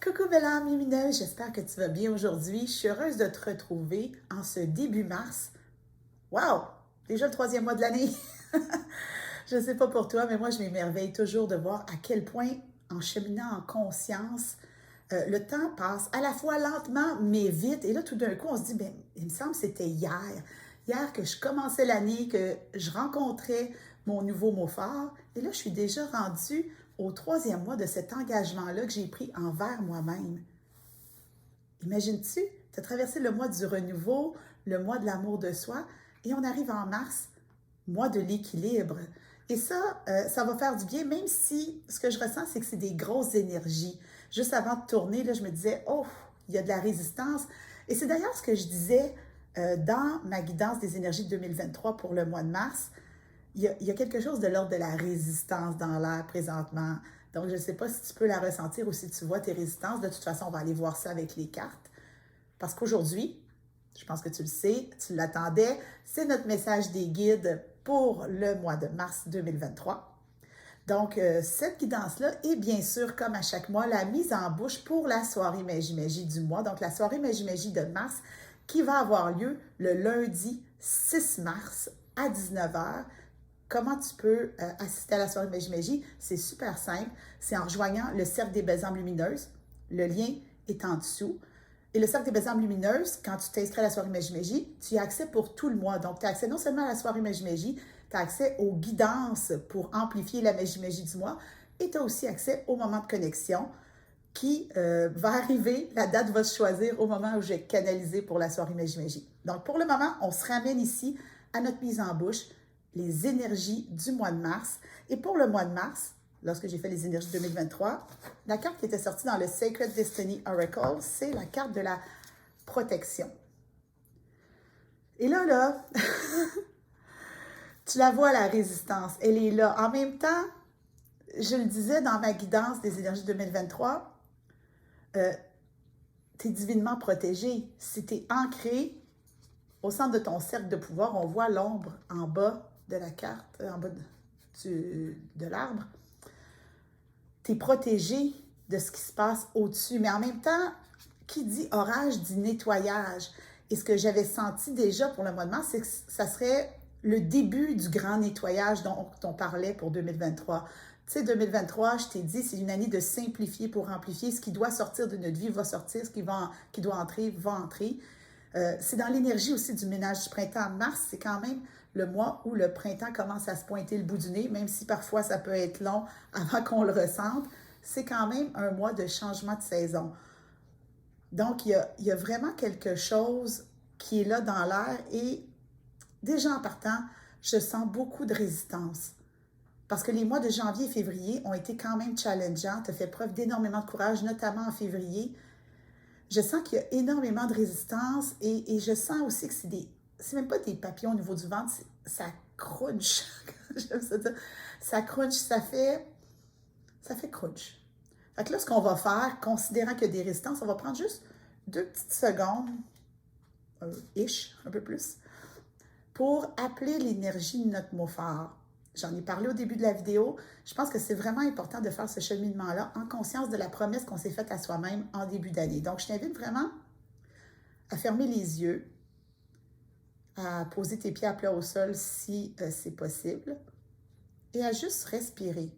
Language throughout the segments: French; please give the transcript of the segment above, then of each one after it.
Coucou belle âme lumineuse, j'espère que tu vas bien aujourd'hui. Je suis heureuse de te retrouver en ce début mars. Wow! Déjà le troisième mois de l'année. Je ne sais pas pour toi, mais moi je m'émerveille toujours de voir à quel point, en cheminant en conscience, le temps passe à la fois lentement mais vite. Et là, tout d'un coup, on se dit, ben, il me semble que c'était hier. Hier que je commençais l'année, que je rencontrais mon nouveau mot fort. Et là, je suis déjà rendue au troisième mois de cet engagement-là que j'ai pris envers moi-même. Imagines-tu? Tu as traversé le mois du renouveau, le mois de l'amour de soi, et on arrive en mars, mois de l'équilibre. Et ça va faire du bien, même si ce que je ressens, c'est que c'est des grosses énergies. Juste avant de tourner, là, je me disais, oh, il y a de la résistance. Et c'est d'ailleurs ce que je disais dans ma guidance des énergies de 2023 pour le mois de mars. Il y a quelque chose de l'ordre de la résistance dans l'air présentement. Donc, je ne sais pas si tu peux la ressentir ou si tu vois tes résistances. De toute façon, on va aller voir ça avec les cartes. Parce qu'aujourd'hui, je pense que tu le sais, tu l'attendais, c'est notre message des guides pour le mois de mars 2023. Donc, cette guidance-là est bien sûr, comme à chaque mois, la mise en bouche pour la soirée Magie-Magie du mois. Donc, la soirée Magie-Magie de mars qui va avoir lieu le lundi 6 mars à 19h. Comment tu peux assister à la soirée Magie-Magie? C'est super simple. C'est en rejoignant le Cercle des Belles âmes lumineuses. Le lien est en dessous. Et le Cercle des Belles âmes lumineuses, quand tu t'inscris à la soirée Magie-Magie, tu y as accès pour tout le mois. Donc, tu as accès non seulement à la soirée Magie-Magie, tu as accès aux guidances pour amplifier la Magie-Magie du mois et tu as aussi accès au moment de connexion qui va arriver. La date va se choisir au moment où je vais canaliser pour la soirée Magie-Magie. Donc, pour le moment, on se ramène ici à notre mise en bouche, les énergies du mois de mars. Et pour le mois de mars, lorsque j'ai fait les énergies 2023, la carte qui était sortie dans le Sacred Destiny Oracle, c'est la carte de la protection. Et là, tu la vois, la résistance, elle est là. En même temps, je le disais dans ma guidance des énergies 2023, tu es divinement protégé. Si tu es ancré au centre de ton cercle de pouvoir, on voit l'ombre en bas de la carte, en bas de l'arbre. Tu es protégé de ce qui se passe au-dessus. Mais en même temps, qui dit orage dit nettoyage. Et ce que j'avais senti déjà pour le mois de mars, c'est que ça serait le début du grand nettoyage dont on parlait pour 2023. Tu sais, 2023, je t'ai dit, c'est une année de simplifier pour amplifier. Ce qui doit sortir de notre vie va sortir, ce qui doit entrer va entrer. C'est dans l'énergie aussi du ménage du printemps. Mars, c'est quand même le mois où le printemps commence à se pointer le bout du nez, même si parfois ça peut être long avant qu'on le ressente. C'est quand même un mois de changement de saison. Donc, il y a vraiment quelque chose qui est là dans l'air et déjà en partant, je sens beaucoup de résistance. Parce que les mois de janvier et février ont été quand même challengeants. Tu as fait preuve d'énormément de courage, notamment en février. Je sens qu'il y a énormément de résistance et je sens aussi que c'est même pas des papillons au niveau du ventre, ça crunch. J'aime ça dire. Ça crunch, ça fait crunch. Fait que là, ce qu'on va faire, considérant qu'il y a des résistances, on va prendre juste 2 petites secondes, un peu plus, pour appeler l'énergie de notre mot fort. J'en ai parlé au début de la vidéo. Je pense que c'est vraiment important de faire ce cheminement-là en conscience de la promesse qu'on s'est faite à soi-même en début d'année. Donc, je t'invite vraiment à fermer les yeux, à poser tes pieds à plat au sol si c'est possible et à juste respirer.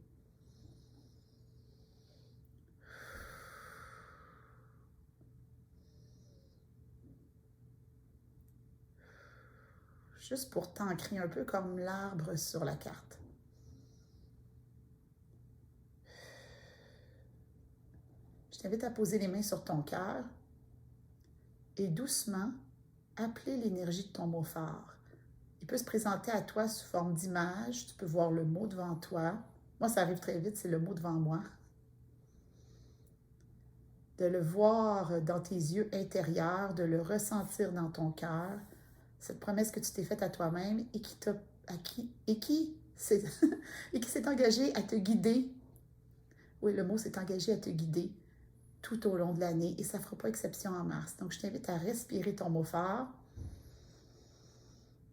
Juste pour t'ancrer un peu comme l'arbre sur la carte. Je t'invite à poser les mains sur ton cœur et doucement appeler l'énergie de ton mot fort. Il peut se présenter à toi sous forme d'image. Tu peux voir le mot devant toi. Moi, ça arrive très vite, c'est le mot devant moi. De le voir dans tes yeux intérieurs, de le ressentir dans ton cœur. Cette promesse que tu t'es faite à toi-même et qui s'est engagé à te guider. Oui, le mot s'est engagé à te guider tout au long de l'année et ça ne fera pas exception en mars. Donc, je t'invite à respirer ton mot fort,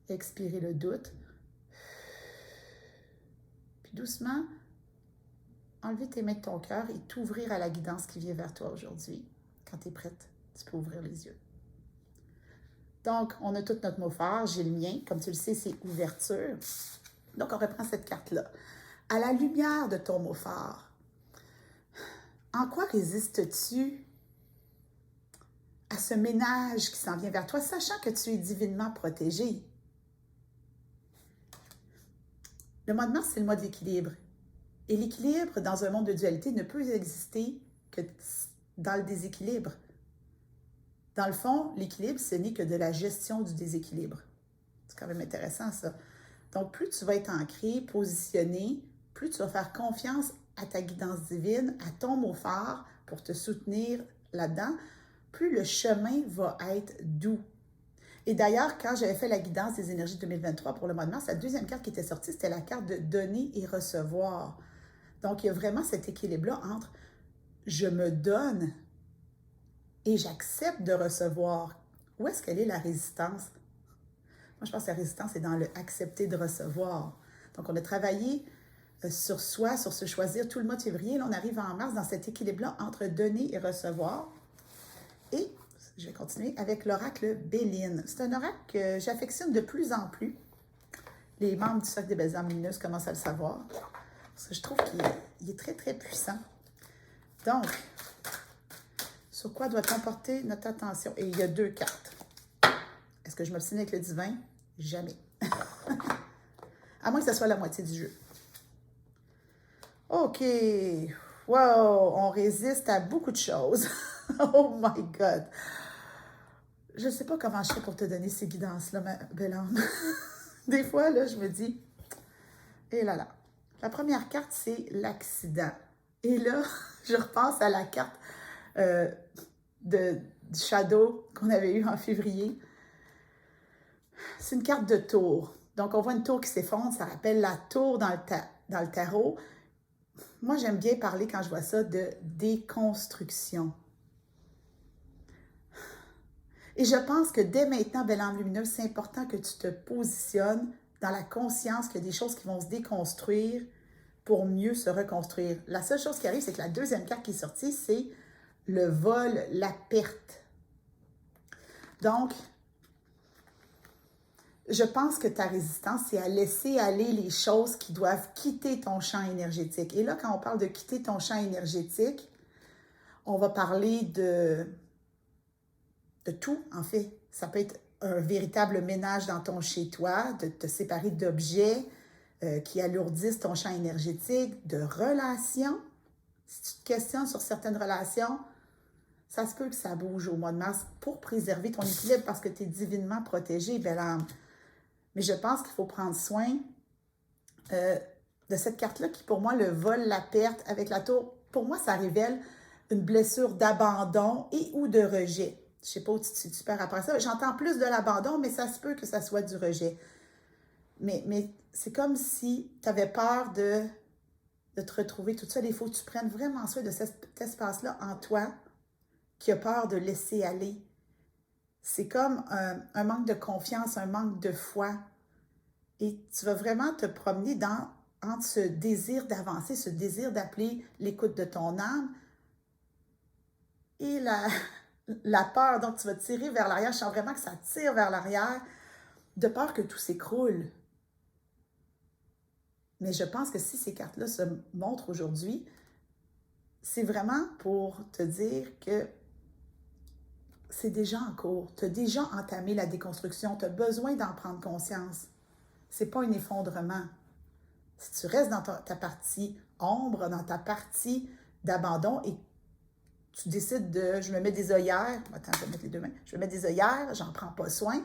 expirer le doute, puis doucement, enlever tes mains de ton cœur et t'ouvrir à la guidance qui vient vers toi aujourd'hui. Quand tu es prête, tu peux ouvrir les yeux. Donc, on a tout notre mot fort. J'ai le mien. Comme tu le sais, c'est ouverture. Donc, on reprend cette carte-là. À la lumière de ton mot fort, en quoi résistes-tu à ce ménage qui s'en vient vers toi, sachant que tu es divinement protégé? Le mois de mars, c'est le mois de l'équilibre. Et l'équilibre, dans un monde de dualité, ne peut exister que dans le déséquilibre. Dans le fond, l'équilibre, ce n'est que de la gestion du déséquilibre. C'est quand même intéressant, ça. Donc, plus tu vas être ancré, positionné, plus tu vas faire confiance à ta guidance divine, à ton mot phare pour te soutenir là-dedans, plus le chemin va être doux. Et d'ailleurs, quand j'avais fait la guidance des énergies 2023 pour le mois de mars, la deuxième carte qui était sortie, c'était la carte de donner et recevoir. Donc, il y a vraiment cet équilibre-là entre je me donne et j'accepte de recevoir. Où est-ce qu'elle est la résistance? Moi, je pense que la résistance est dans le accepter de recevoir. Donc, on a travaillé sur soi, sur se choisir tout le mois de février. Là, on arrive en mars dans cet équilibre-là entre donner et recevoir. Et je vais continuer avec l'oracle Béline. C'est un oracle que j'affectionne de plus en plus. Les membres du Cercle des Belles âmes lumineuses commencent à le savoir. Parce que je trouve qu'il est très, très puissant. Donc, sur quoi doit-on porter notre attention? Et il y a deux cartes. Est-ce que je m'obstine avec le divin? Jamais. À moins que ce soit la moitié du jeu. OK. Wow, on résiste à beaucoup de choses. Oh my God. Je ne sais pas comment je fais pour te donner ces guidances-là, ma belle âme. Des fois, là, je me dis, et là là. La première carte, c'est l'accident. Et là, je repense à la carte du Shadow qu'on avait eu en février. C'est une carte de tour. Donc, on voit une tour qui s'effondre. Ça rappelle la tour dans le tarot. Moi, j'aime bien parler, quand je vois ça, de déconstruction. Et je pense que dès maintenant, belle âme lumineuse, c'est important que tu te positionnes dans la conscience qu'il y a des choses qui vont se déconstruire pour mieux se reconstruire. La seule chose qui arrive, c'est que la deuxième carte qui est sortie, c'est le vol, la perte. Donc, je pense que ta résistance, c'est à laisser aller les choses qui doivent quitter ton champ énergétique. Et là, quand on parle de quitter ton champ énergétique, on va parler de tout, en fait. Ça peut être un véritable ménage dans ton chez-toi, de te séparer d'objets qui alourdissent ton champ énergétique, de relations. Si tu te questionnes sur certaines relations, ça se peut que ça bouge au mois de mars pour préserver ton équilibre parce que tu es divinement protégé, belle âme. Mais je pense qu'il faut prendre soin de cette carte-là qui, pour moi, le vol, la perte avec la tour, pour moi, ça révèle une blessure d'abandon et ou de rejet. Je ne sais pas où tu perds après ça. J'entends plus de l'abandon, mais ça se peut que ça soit du rejet. Mais c'est comme si tu avais peur de te retrouver toute seule. Il faut que tu prennes vraiment soin de cet espace-là en toi qui a peur de laisser aller. C'est comme un manque de confiance, un manque de foi. Et tu vas vraiment te promener entre ce désir d'avancer, ce désir d'appeler l'écoute de ton âme et la peur. Donc, tu vas tirer vers l'arrière. Je sens vraiment que ça tire vers l'arrière de peur que tout s'écroule. Mais je pense que si ces cartes-là se montrent aujourd'hui, c'est vraiment pour te dire que c'est déjà en cours. Tu as déjà entamé la déconstruction. Tu as besoin d'en prendre conscience. Ce n'est pas un effondrement. Si tu restes dans ta partie ombre, dans ta partie d'abandon et tu décides je me mets des œillères, attends, je vais mettre les deux mains, je me mets des œillères, j'en prends pas soin,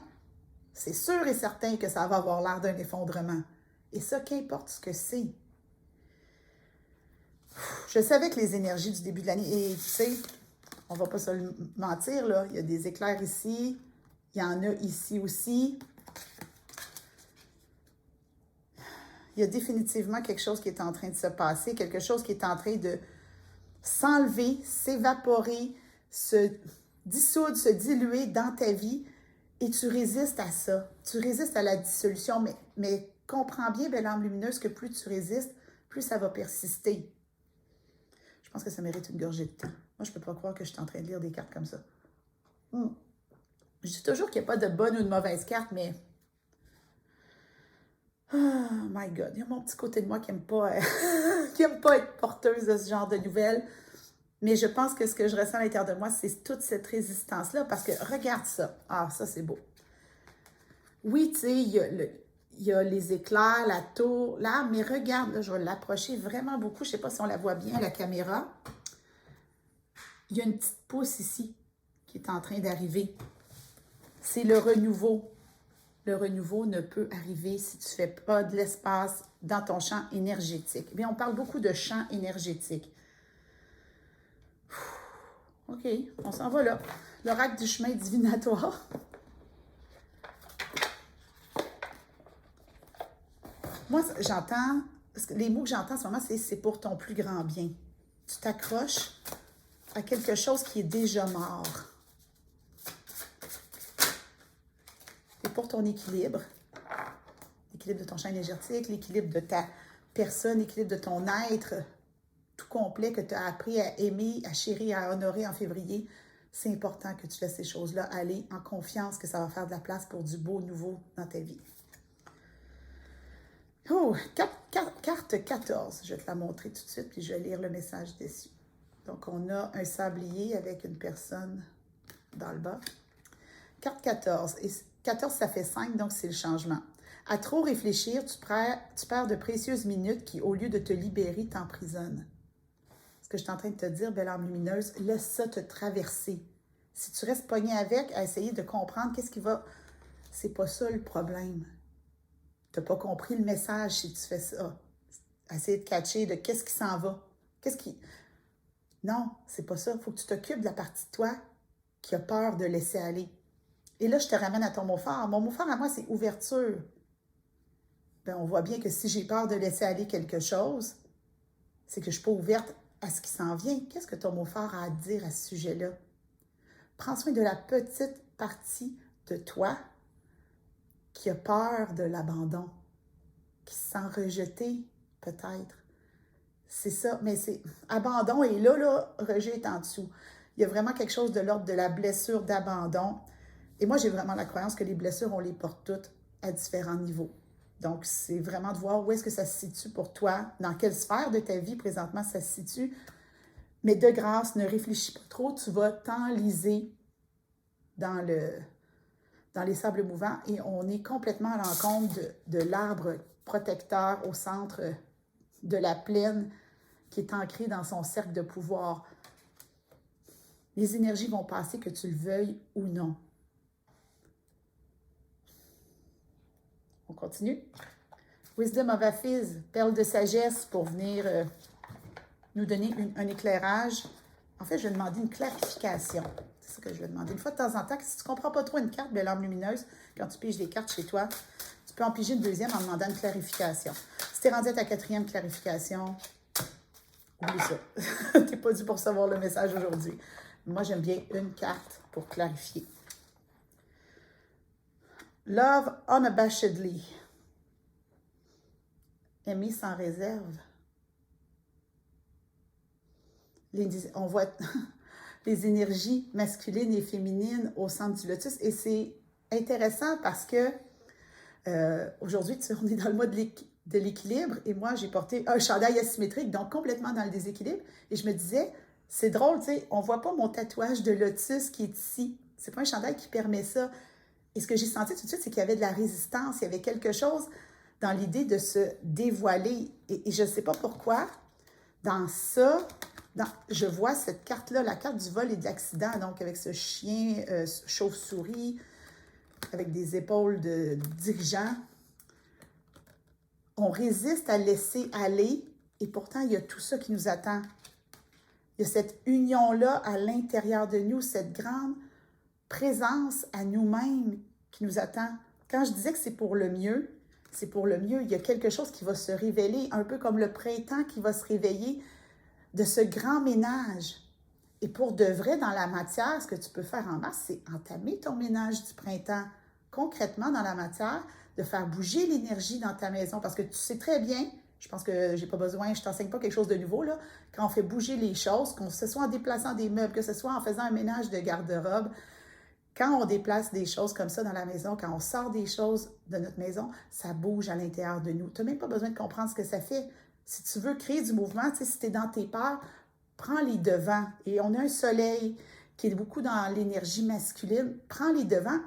c'est sûr et certain que ça va avoir l'air d'un effondrement. Et ça, qu'importe ce que c'est. Je savais que les énergies du début de l'année, et tu sais, on va pas se le mentir, là, il y a des éclairs ici, il y en a ici aussi. Il y a définitivement quelque chose qui est en train de se passer, quelque chose qui est en train de s'enlever, s'évaporer, se dissoudre, se diluer dans ta vie et tu résistes à ça. Tu résistes à la dissolution, mais comprends bien, belle âme lumineuse, que plus tu résistes, plus ça va persister. pense que ça mérite une gorgée de thé. Moi, je peux pas croire que je suis en train de lire des cartes comme ça. Je dis toujours qu'il n'y a pas de bonne ou de mauvaise carte, mais... Oh my God, il y a mon petit côté de moi qui n'aime pas, qui aime pas être porteuse de ce genre de nouvelles. Mais je pense que ce que je ressens à l'intérieur de moi, c'est toute cette résistance-là. Parce que regarde ça. Ah, ça, c'est beau. Oui, tu sais, il y a les éclairs, la tour, là, mais regarde, là, je vais l'approcher vraiment beaucoup. Je ne sais pas si on la voit bien à la caméra. Il y a une petite pousse ici qui est en train d'arriver. C'est le renouveau. Le renouveau ne peut arriver si tu ne fais pas de l'espace dans ton champ énergétique. Bien, on parle beaucoup de champ énergétique. OK, on s'en va là. L'oracle du chemin divinatoire. Moi, j'entends, les mots que j'entends en ce moment, c'est pour ton plus grand bien. Tu t'accroches à quelque chose qui est déjà mort. C'est pour ton équilibre. L'équilibre de ton champ énergétique, l'équilibre de ta personne, l'équilibre de ton être tout complet que tu as appris à aimer, à chérir, à honorer en février. C'est important que tu laisses ces choses-là aller en confiance que ça va faire de la place pour du beau nouveau dans ta vie. Oh, carte 14. Je vais te la montrer tout de suite, puis je vais lire le message dessus. Donc, on a un sablier avec une personne dans le bas. Carte 14. Et 14, ça fait 5, donc c'est le changement. À trop réfléchir, tu perds de précieuses minutes qui, au lieu de te libérer, t'emprisonnent. Ce que je suis en train de te dire, belle âme lumineuse, laisse ça te traverser. Si tu restes pogné avec, à essayer de comprendre qu'est-ce qui va... C'est pas ça le problème. Tu n'as pas compris le message si tu fais ça. Essayer de catcher de qu'est-ce qui s'en va. Qu'est-ce qui... Non, c'est pas ça. Il faut que tu t'occupes de la partie de toi qui a peur de laisser aller. Et là, je te ramène à ton mot fort. Mon mot fort à moi, c'est ouverture. Bien, on voit bien que si j'ai peur de laisser aller quelque chose, c'est que je ne suis pas ouverte à ce qui s'en vient. Qu'est-ce que ton mot fort a à dire à ce sujet-là? Prends soin de la petite partie de toi qui a peur de l'abandon, qui se sent rejeté, peut-être. C'est ça, mais c'est abandon et là, rejet est en dessous. Il y a vraiment quelque chose de l'ordre de la blessure d'abandon. Et moi, j'ai vraiment la croyance que les blessures, on les porte toutes à différents niveaux. Donc, c'est vraiment de voir où est-ce que ça se situe pour toi, dans quelle sphère de ta vie présentement ça se situe. Mais de grâce, ne réfléchis pas trop, tu vas t'enliser dans les sables mouvants et on est complètement à l'encontre de l'arbre protecteur au centre de la plaine qui est ancré dans son cercle de pouvoir. Les énergies vont passer que tu le veuilles ou non. On continue. Wisdom of Aphiz, perle de sagesse pour venir nous donner un éclairage. En fait, je vais demander une clarification. C'est ça que je vais demander. Une fois de temps en temps, si tu ne comprends pas trop une carte, belle âme lumineuse, quand tu piges des cartes chez toi, tu peux en piger une deuxième en demandant une clarification. Si tu es rendu à ta 4e clarification, oublie ça. Tu n'es pas dû pour recevoir le message aujourd'hui. Moi, j'aime bien une carte pour clarifier. Love unabashedly. Aimer sans réserve. On voit les énergies masculines et féminines au centre du lotus. Et c'est intéressant parce que aujourd'hui, on est dans le mois de l'équilibre. Et moi, j'ai porté un chandail asymétrique, donc complètement dans le déséquilibre. Et je me disais, c'est drôle, tu sais, on ne voit pas mon tatouage de lotus qui est ici. C'est pas un chandail qui permet ça. Et ce que j'ai senti tout de suite, c'est qu'il y avait de la résistance. Il y avait quelque chose dans l'idée de se dévoiler. Et je ne sais pas pourquoi, dans ça... je vois cette carte-là, la carte du vol et de l'accident, donc avec ce chien chauve-souris, avec des épaules de dirigeant. On résiste à laisser aller et pourtant, il y a tout ça qui nous attend. Il y a cette union-là à l'intérieur de nous, cette grande présence à nous-mêmes qui nous attend. Quand je disais que c'est pour le mieux, c'est pour le mieux. Il y a quelque chose qui va se révéler, un peu comme le printemps qui va se réveiller, de ce grand ménage. Et pour de vrai, dans la matière, ce que tu peux faire en mars, c'est entamer ton ménage du printemps concrètement dans la matière, de faire bouger l'énergie dans ta maison. Parce que tu sais très bien, Je pense que j'ai pas besoin, je t'enseigne pas quelque chose de nouveau, là. Quand on fait bouger les choses, que ce soit en déplaçant des meubles, que ce soit en faisant un ménage de garde-robe, quand on déplace des choses comme ça dans la maison, quand on sort des choses de notre maison, ça bouge à l'intérieur de nous. Tu n'as même pas besoin de comprendre ce que ça fait. Si tu veux créer du mouvement, tu sais, si tu es dans tes peurs, prends les devants. Et on a un soleil qui est beaucoup dans l'énergie masculine. Prends les devants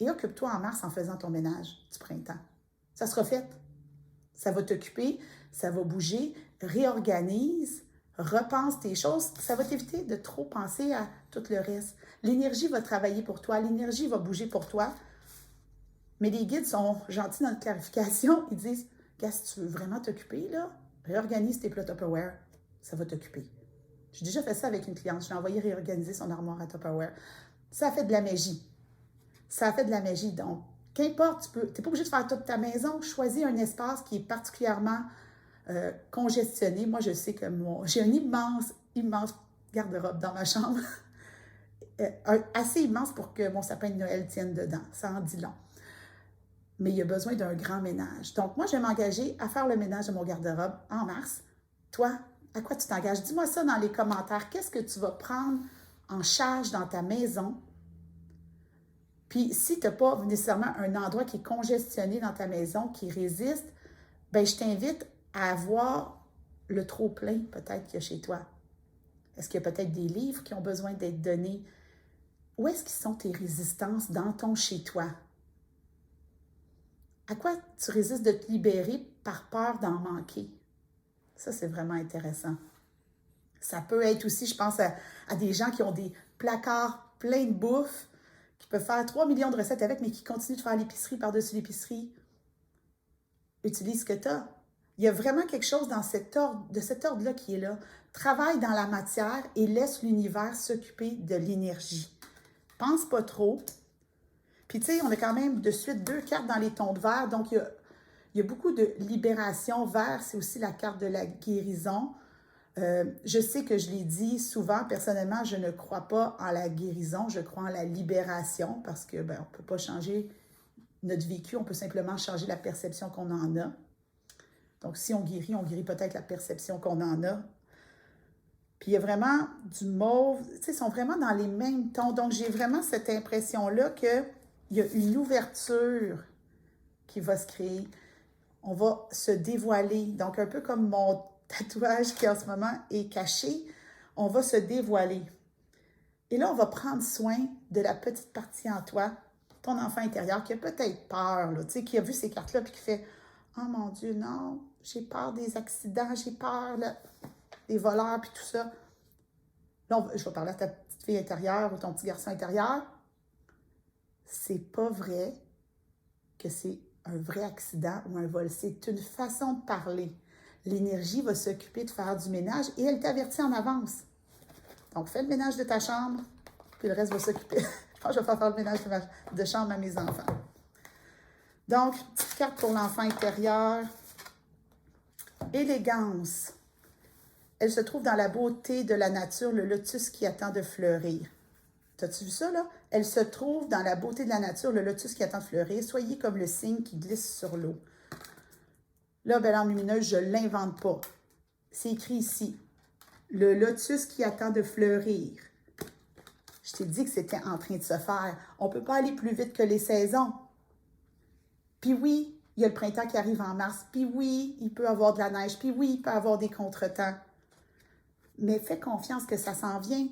et occupe-toi en mars en faisant ton ménage du printemps. Ça sera fait. Ça va t'occuper, ça va bouger, réorganise, repense tes choses. Ça va t'éviter de trop penser à tout le reste. L'énergie va travailler pour toi, l'énergie va bouger pour toi. Mais les guides sont gentils dans la clarification. Ils disent, gars, si tu veux vraiment t'occuper, là, réorganise tes plats Tupperware. Ça va t'occuper. J'ai déjà fait ça avec une cliente. Je l'ai envoyé réorganiser son armoire à Tupperware. Ça a fait de la magie. Ça a fait de la magie. Donc, qu'importe, tu n'es pas obligé de faire toute ta maison. Choisis un espace qui est particulièrement congestionné. Moi, je sais que j'ai un immense garde-robe dans ma chambre. Assez immense pour que mon sapin de Noël tienne dedans. Ça en dit long. Mais il y a besoin d'un grand ménage. Donc, moi, je vais m'engager à faire le ménage de mon garde-robe en mars. Toi, à quoi tu t'engages? Dis-moi ça dans les commentaires. Qu'est-ce que tu vas prendre en charge dans ta maison? Puis, si tu n'as pas nécessairement un endroit qui est congestionné dans ta maison, qui résiste, bien, je t'invite à voir le trop-plein peut-être qu'il y a chez toi. Est-ce qu'il y a peut-être des livres qui ont besoin d'être donnés? Où est-ce qu'ils sont tes résistances dans ton chez-toi? À quoi tu résistes de te libérer par peur d'en manquer? Ça, c'est vraiment intéressant. Ça peut être aussi, je pense, à des gens qui ont des placards pleins de bouffe, qui peuvent faire 3 millions de recettes avec, mais qui continuent de faire l'épicerie par-dessus l'épicerie. Utilise ce que tu as. Il y a vraiment quelque chose dans de cet ordre-là qui est là. Travaille dans la matière et laisse l'univers s'occuper de l'énergie. Pense pas trop. Puis, tu sais, on a quand même de suite 2 cartes dans les tons de vert. Donc, il y a beaucoup de libération. Vert, c'est aussi la carte de la guérison. Je sais que je l'ai dit souvent, personnellement, je ne crois pas en la guérison, je crois en la libération parce que, ben, on ne peut pas changer notre vécu, on peut simplement changer la perception qu'on en a. Donc, si on guérit peut-être la perception qu'on en a. Puis, il y a vraiment du mauve, tu sais, ils sont vraiment dans les mêmes tons. Donc, j'ai vraiment cette impression-là qu'il y a une ouverture qui va se créer. On va se dévoiler. Donc, un peu comme mon tatouage qui en ce moment est caché, on va se dévoiler. Et là, on va prendre soin de la petite partie en toi, ton enfant intérieur qui a peut-être peur, là, tu sais, qui a vu ces cartes-là puis qui fait « Oh mon Dieu, non, j'ai peur des accidents, j'ai peur là, des voleurs puis tout ça. » Là, je vais parler à ta petite fille intérieure ou ton petit garçon intérieur. C'est pas vrai que c'est un vrai accident ou un vol. C'est une façon de parler. L'énergie va s'occuper de faire du ménage et elle t'avertit en avance. Donc, fais le ménage de ta chambre, puis le reste va s'occuper. Je pense que je vais faire le ménage de chambre à mes enfants. Donc, petite carte pour l'enfant intérieur. Élégance. Elle se trouve dans la beauté de la nature, le lotus qui attend de fleurir. T'as-tu vu ça, là? Elle se trouve dans la beauté de la nature, le lotus qui attend de fleurir. Soyez comme le cygne qui glisse sur l'eau. Là, belle âme lumineuse, je ne l'invente pas. C'est écrit ici. Le lotus qui attend de fleurir. Je t'ai dit que c'était en train de se faire. On ne peut pas aller plus vite que les saisons. Puis oui, il y a le printemps qui arrive en mars. Puis oui, il peut y avoir de la neige. Puis oui, il peut y avoir des contretemps. Mais fais confiance que ça s'en vient.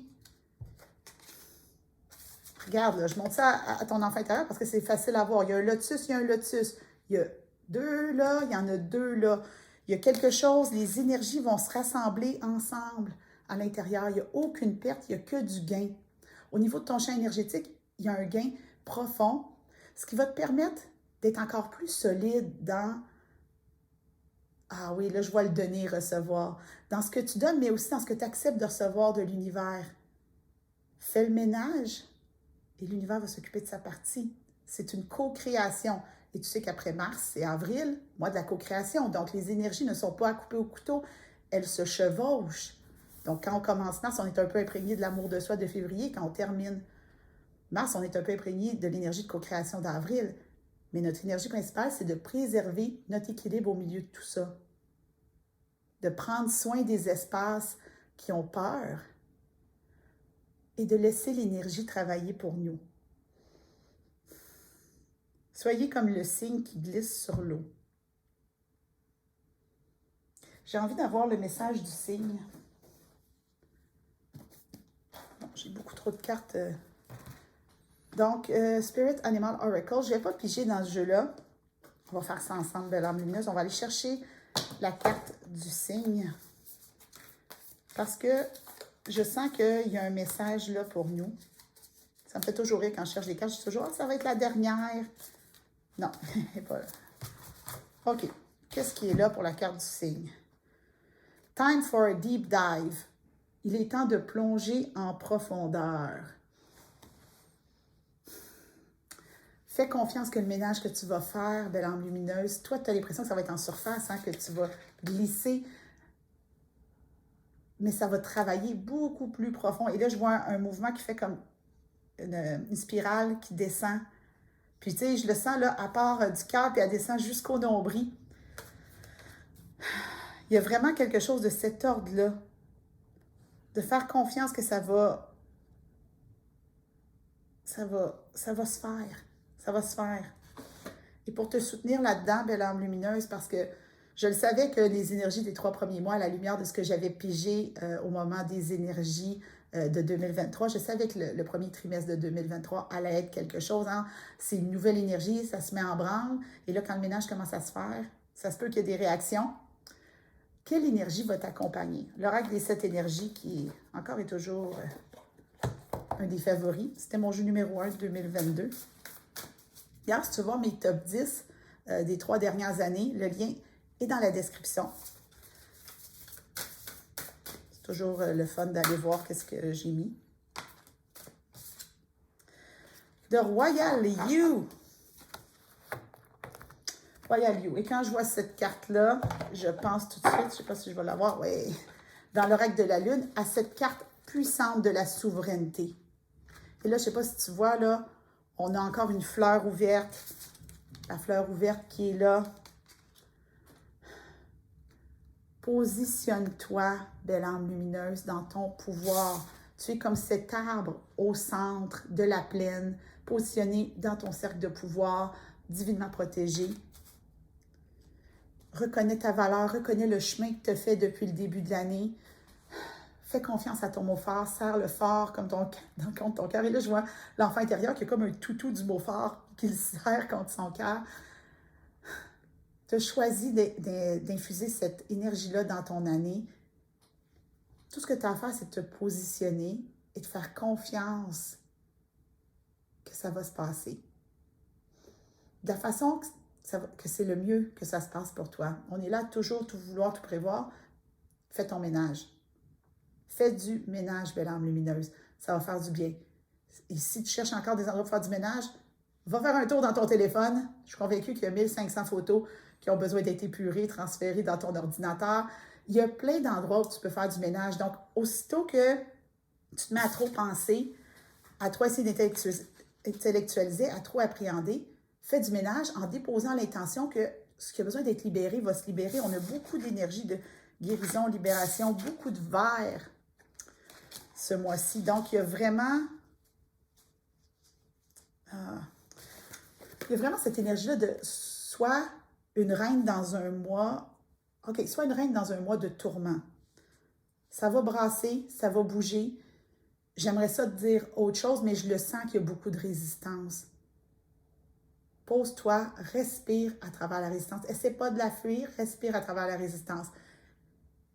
Regarde, là, je montre ça à ton enfant intérieur parce que c'est facile à voir. Il y a un lotus, il y a un lotus. Il y a 2 là, il y en a 2 là. Il y a quelque chose, les énergies vont se rassembler ensemble à l'intérieur. Il n'y a aucune perte, il n'y a que du gain. Au niveau de ton champ énergétique, il y a un gain profond, ce qui va te permettre d'être encore plus solide dans, ah oui, là je vois le donner, recevoir, dans ce que tu donnes, mais aussi dans ce que tu acceptes de recevoir de l'univers. Fais le ménage et l'univers va s'occuper de sa partie. C'est une co-création. Et tu sais qu'après mars et avril, mois de la co-création, donc les énergies ne sont pas à couper au couteau, elles se chevauchent. Donc quand on commence mars, on est un peu imprégné de l'amour de soi de février. Quand on termine mars, on est un peu imprégné de l'énergie de co-création d'avril. Mais notre énergie principale, c'est de préserver notre équilibre au milieu de tout ça. de prendre soin des espaces qui ont peur et de laisser l'énergie travailler pour nous. Soyez comme le cygne qui glisse sur l'eau. J'ai envie d'avoir le message du cygne. Bon, j'ai beaucoup trop de cartes. Donc, Spirit Animal Oracle, je ne vais pas piger dans ce jeu-là. On va faire ça ensemble, belle âme lumineuse. On va aller chercher la carte du cygne. Parce que je sens qu'il y a un message là pour nous. Ça me fait toujours rire quand je cherche des cartes. Je dis toujours, oh, ça va être la dernière. Non, elle n'est pas là. OK. Qu'est-ce qui est là pour la carte du cygne? Time for a deep dive. Il est temps de plonger en profondeur. Fais confiance que le ménage que tu vas faire, belle âme lumineuse, toi, tu as l'impression que ça va être en surface, hein, que tu vas glisser, mais ça va travailler beaucoup plus profond. Et là, je vois un mouvement qui fait comme une spirale qui descend. Puis, tu sais, je le sens, là, à part du cœur, puis elle descend jusqu'au nombril. Il y a vraiment quelque chose de cet ordre-là, de faire confiance que ça va se faire. Ça va se faire. Et pour te soutenir là-dedans, belle âme lumineuse, parce que je le savais que les énergies des 3 premiers mois, à la lumière de ce que j'avais pigé au moment des énergies de 2023, je savais que le premier trimestre de 2023 allait être quelque chose. Hein? C'est une nouvelle énergie, ça se met en branle. Et là, quand le ménage commence à se faire, ça se peut qu'il y ait des réactions. Quelle énergie va t'accompagner? L'oracle des 7 énergies, qui encore est toujours un des favoris. C'était mon jeu numéro 1 de 2022. Hier, si tu veux voir mes top 10 des 3 dernières années, le lien est dans la description. C'est toujours le fun d'aller voir qu'est-ce que j'ai mis. The Royal You. Royal You. Et quand je vois cette carte-là, je pense tout de suite, je ne sais pas si je vais la voir, oui, dans l'oracle de la Lune, à cette carte puissante de la souveraineté. Et là, je ne sais pas si tu vois, là, on a encore une fleur ouverte. La fleur ouverte qui est là. Positionne-toi, belle âme lumineuse, dans ton pouvoir. Tu es comme cet arbre au centre de la plaine, positionné dans ton cercle de pouvoir, divinement protégé. Reconnais ta valeur, reconnais le chemin que tu as fait depuis le début de l'année. Fais confiance à ton mot fort, serre-le fort comme dans ton cœur. Et là, je vois l'enfant intérieur qui a comme un toutou du mot fort qu'il serre contre son cœur. Tu as choisi d'infuser cette énergie-là dans ton année. Tout ce que tu as à faire, c'est de te positionner et de faire confiance que ça va se passer. De la façon que c'est le mieux que ça se passe pour toi. On est là toujours, tout vouloir, tout prévoir. Fais ton ménage. Fais du ménage, belle âme lumineuse. Ça va faire du bien. Et si tu cherches encore des endroits pour faire du ménage, va faire un tour dans ton téléphone. Je suis convaincue qu'il y a 1500 photos qui ont besoin d'être épurées, transférées dans ton ordinateur. Il y a plein d'endroits où tu peux faire du ménage. Donc, aussitôt que tu te mets à trop penser, à trop essayer d'intellectualiser, à trop appréhender, fais du ménage en déposant l'intention que ce qui a besoin d'être libéré va se libérer. On a beaucoup d'énergie de guérison, libération, beaucoup de verre ce mois-ci. Donc, il y a vraiment cette énergie-là de soit une reine dans un mois, OK, soit une reine dans un mois de tourment. Ça va brasser, ça va bouger. J'aimerais ça te dire autre chose, mais je le sens qu'il y a beaucoup de résistance. Pose-toi, respire à travers la résistance. Essaie pas de la fuir, respire à travers la résistance.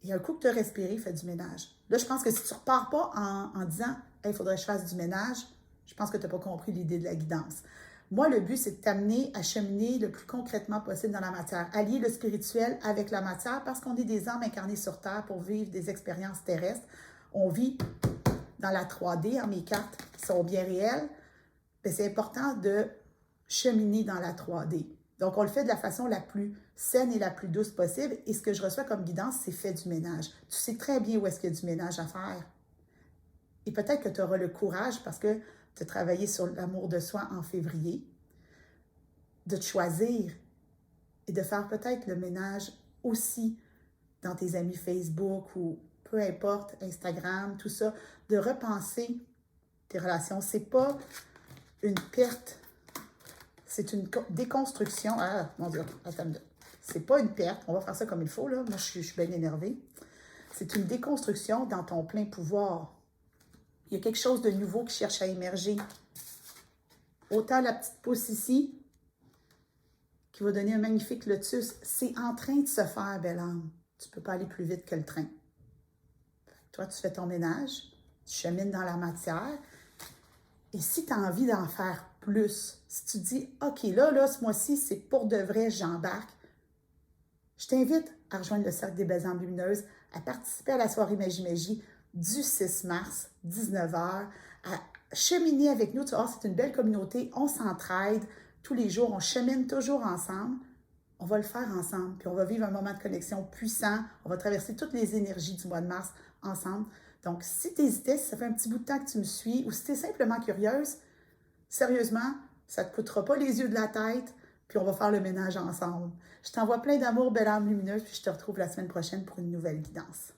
Et un coup que tu as respiré, fais du ménage. Là, je pense que si tu ne repars pas en disant « il faudrait que je fasse du ménage », je pense que tu n'as pas compris l'idée de la guidance. Moi, le but, c'est de t'amener à cheminer le plus concrètement possible dans la matière, allier le spirituel avec la matière, parce qu'on est des âmes incarnées sur Terre pour vivre des expériences terrestres. On vit dans la 3D, mes cartes qui sont bien réelles. C'est important de cheminer dans la 3D. Donc, on le fait de la façon la plus saine et la plus douce possible. Et ce que je reçois comme guidance, c'est fais du ménage. Tu sais très bien où est-ce qu'il y a du ménage à faire. Et peut-être que tu auras le courage, parce que tu as travaillé sur l'amour de soi en février, de te choisir et de faire peut-être le ménage aussi dans tes amis Facebook ou peu importe, Instagram, tout ça, de repenser tes relations. C'est pas une perte, c'est une déconstruction. Ah, mon Dieu, attends une minute. C'est pas une perte, on va faire ça comme il faut, là. Moi, je suis bien énervée. C'est une déconstruction dans ton plein pouvoir. Il y a quelque chose de nouveau qui cherche à émerger. Autant la petite pousse ici, qui va donner un magnifique lotus, c'est en train de se faire, belle âme. Tu ne peux pas aller plus vite que le train. Toi, tu fais ton ménage, tu chemines dans la matière. Et si tu as envie d'en faire plus, si tu dis, OK, là, ce mois-ci, c'est pour de vrai, j'embarque, je t'invite à rejoindre le Cercle des Belles âmes lumineuses, à participer à la soirée Magie du 6 mars, 19h, à cheminer avec nous. Tu vois, c'est une belle communauté, on s'entraide tous les jours, on chemine toujours ensemble. On va le faire ensemble, puis on va vivre un moment de connexion puissant. On va traverser toutes les énergies du mois de mars ensemble. Donc, si tu hésitais, si ça fait un petit bout de temps que tu me suis, ou si tu es simplement curieuse, sérieusement, ça ne te coûtera pas les yeux de la tête, puis on va faire le ménage ensemble. Je t'envoie plein d'amour, belle âme lumineuse, puis je te retrouve la semaine prochaine pour une nouvelle guidance.